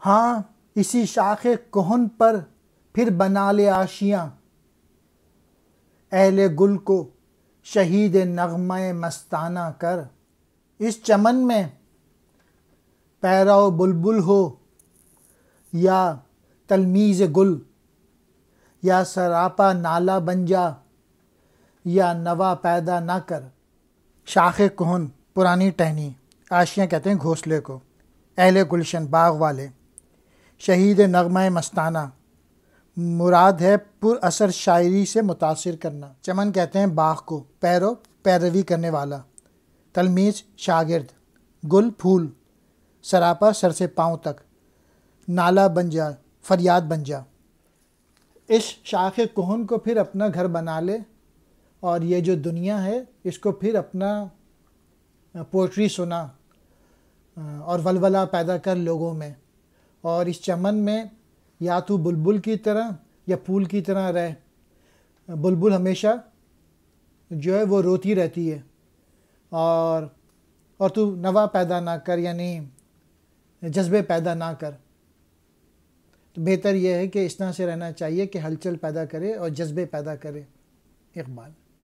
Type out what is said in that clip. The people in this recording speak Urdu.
ہاں اسی شاخ کہن پر پھر بنا لے آشیاں، اہل گل کو شہید نغمہ مستانہ کر۔ اس چمن میں پیرو بلبل ہو یا تلمیذ گل، یا سراپا نالہ بن جا یا نوا پیدا نہ کر۔ شاخ کہن پرانی ٹہنی، آشیاں کہتے ہیں گھونسلے کو، اہل گلشن باغ والے، شہید نغمہ مستانہ مراد ہے پر اثر شاعری سے متاثر کرنا۔ چمن کہتے ہیں باغ کو، پیرو پیروی کرنے والا، تلمیذ شاگرد، گل پھول، سراپا سر سے پاؤں تک، نالہ بن جا فریاد بن جا۔ اس شاخ کہن کو پھر اپنا گھر بنا لے، اور یہ جو دنیا ہے اس کو پھر اپنا پوئٹری سنا اور ولولہ پیدا کر لوگوں میں، اور اس چمن میں یا تو بلبل کی طرح یا پھول کی طرح رہ۔ بلبل ہمیشہ جو ہے وہ روتی رہتی ہے، اور تو نوا پیدا نہ کر، یعنی جذبے پیدا نہ کر۔ تو بہتر یہ ہے کہ اس طرح سے رہنا چاہیے کہ ہلچل پیدا کرے اور جذبے پیدا کرے۔ اقبال۔